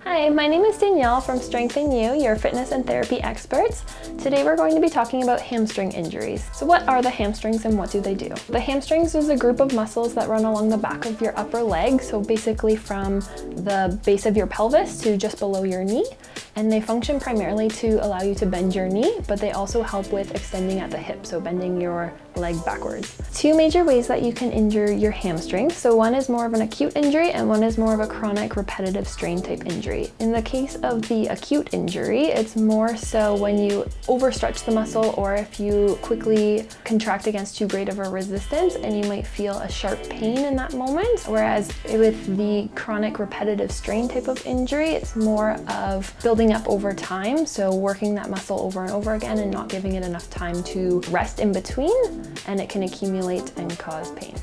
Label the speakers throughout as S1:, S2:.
S1: Hi, my name is Danielle from Strengthen You, your fitness and therapy experts. Today we're going to be talking about hamstring injuries. So what are the hamstrings and what do they do? The hamstrings is a group of muscles that run along the back of your upper leg, so basically from the base of your pelvis to just below your knee. And they function primarily to allow you to bend your knee, but they also help with extending at the hip, so bending your leg backwards. Two major ways that you can injure your hamstrings. So one is more of an acute injury and one is more of a chronic repetitive strain type injury. In the case of the acute injury, it's more so when you overstretch the muscle or if you quickly contract against too great of a resistance and you might feel a sharp pain in that moment. Whereas with the chronic repetitive strain type of injury, it's more of building up over time, so working that muscle over and over again and not giving it enough time to rest in between, and it can accumulate and cause pain.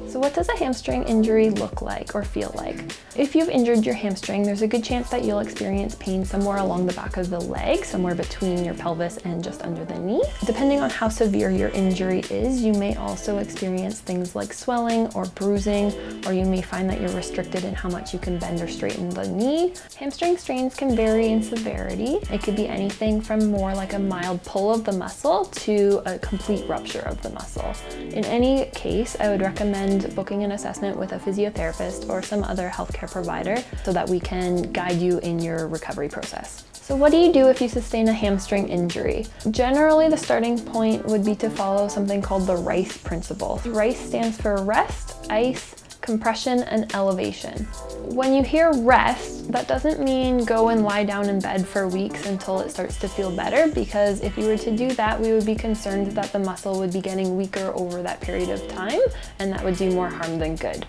S1: So what does a hamstring injury look like or feel like? If you've injured your hamstring, there's a good chance that you'll experience pain somewhere along the back of the leg, somewhere between your pelvis and just under the knee. Depending on how severe your injury is, you may also experience things like swelling or bruising, or you may find that you're restricted in how much you can bend or straighten the knee. Hamstring strains can vary in severity. It could be anything from more like a mild pull of the muscle to a complete rupture of the muscle. In any case, I would recommend booking an assessment with a physiotherapist or some other healthcare provider so that we can guide you in your recovery process. So what do you do if you sustain a hamstring injury? Generally, the starting point would be to follow something called the RICE principle. RICE stands for rest, ice, compression, and elevation. When you hear rest, that doesn't mean go and lie down in bed for weeks until it starts to feel better, because if you were to do that, we would be concerned that the muscle would be getting weaker over that period of time, and that would do more harm than good.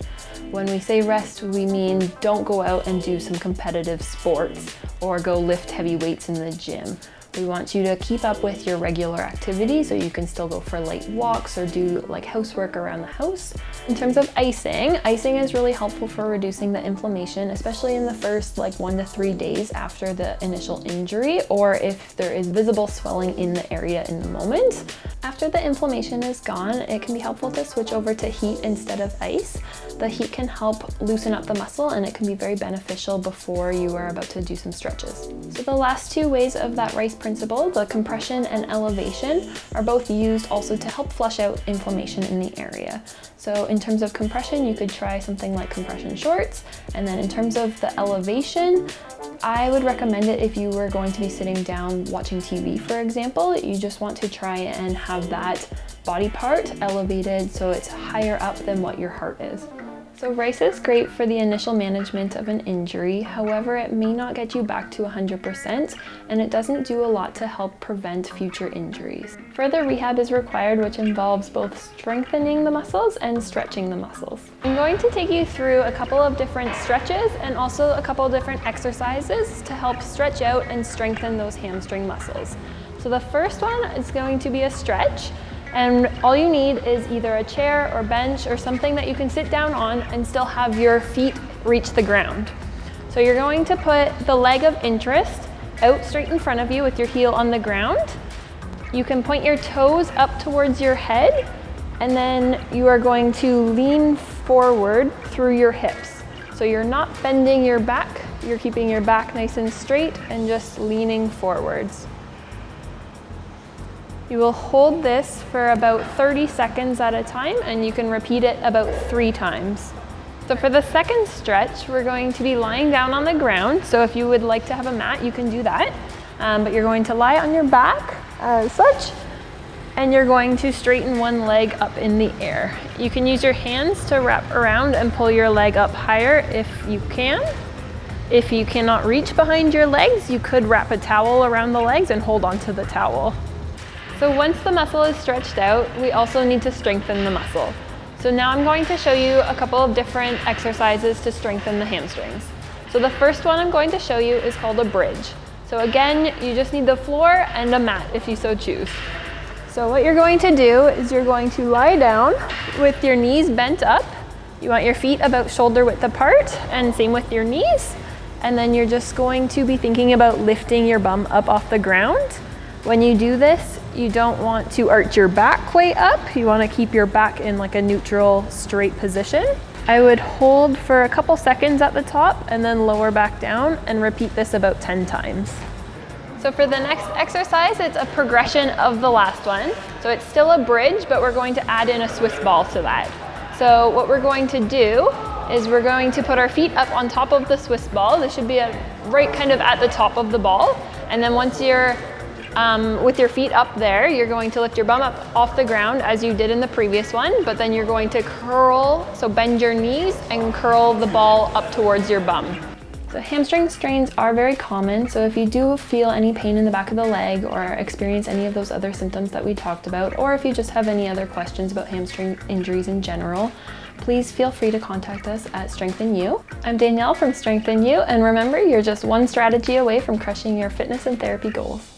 S1: When we say rest, we mean don't go out and do some competitive sports or go lift heavy weights in the gym. We want you to keep up with your regular activity so you can still go for light walks or do like housework around the house. In terms of icing is really helpful for reducing the inflammation, especially in the first 1 to 3 days after the initial injury, or if there is visible swelling in the area in the moment. After the inflammation is gone, it can be helpful to switch over to heat instead of ice. The heat can help loosen up the muscle and it can be very beneficial before you are about to do some stretches. So the last two ways of that RICE principle, the compression and elevation, are both used also to help flush out inflammation in the area. So in terms of compression, you could try something like compression shorts. And then in terms of the elevation, I would recommend it if you were going to be sitting down watching TV, for example. You just want to try and have that body part elevated so it's higher up than what your heart is. So RICE is great for the initial management of an injury. However, it may not get you back to 100%, and it doesn't do a lot to help prevent future injuries. Further rehab is required, which involves both strengthening the muscles and stretching the muscles. I'm going to take you through a couple of different stretches and also a couple of different exercises to help stretch out and strengthen those hamstring muscles. So the first one is going to be a stretch. And all you need is either a chair or bench or something that you can sit down on and still have your feet reach the ground. So you're going to put the leg of interest out straight in front of you with your heel on the ground. You can point your toes up towards your head, and then you are going to lean forward through your hips. So you're not bending your back, you're keeping your back nice and straight and just leaning forwards. You will hold this for about 30 seconds at a time, and you can repeat it about 3 times. So for the second stretch, we're going to be lying down on the ground. So if you would like to have a mat, you can do that. But you're going to lie on your back as such, and you're going to straighten one leg up in the air. You can use your hands to wrap around and pull your leg up higher if you can. If you cannot reach behind your legs, you could wrap a towel around the legs and hold onto the towel. So once the muscle is stretched out, we also need to strengthen the muscle. So now I'm going to show you a couple of different exercises to strengthen the hamstrings. So the first one I'm going to show you is called a bridge. So again, you just need the floor and a mat if you so choose. So what you're going to do is you're going to lie down with your knees bent up. You want your feet about shoulder width apart, and same with your knees. And then you're just going to be thinking about lifting your bum up off the ground. When you do this, you don't want to arch your back way up. You want to keep your back in like a neutral, straight position. I would hold for a couple seconds at the top and then lower back down and repeat this about 10 times. So for the next exercise, it's a progression of the last one. So it's still a bridge, but we're going to add in a Swiss ball to that. So what we're going to do is we're going to put our feet up on top of the Swiss ball. This should be right kind of at the top of the ball. And then once you're with your feet up there, you're going to lift your bum up off the ground as you did in the previous one, but then you're going to curl, so bend your knees and curl the ball up towards your bum. So hamstring strains are very common, so if you do feel any pain in the back of the leg or experience any of those other symptoms that we talked about, or if you just have any other questions about hamstring injuries in general, please feel free to contact us at Strengthen You. I'm Danielle from Strengthen You, and remember, you're just one strategy away from crushing your fitness and therapy goals.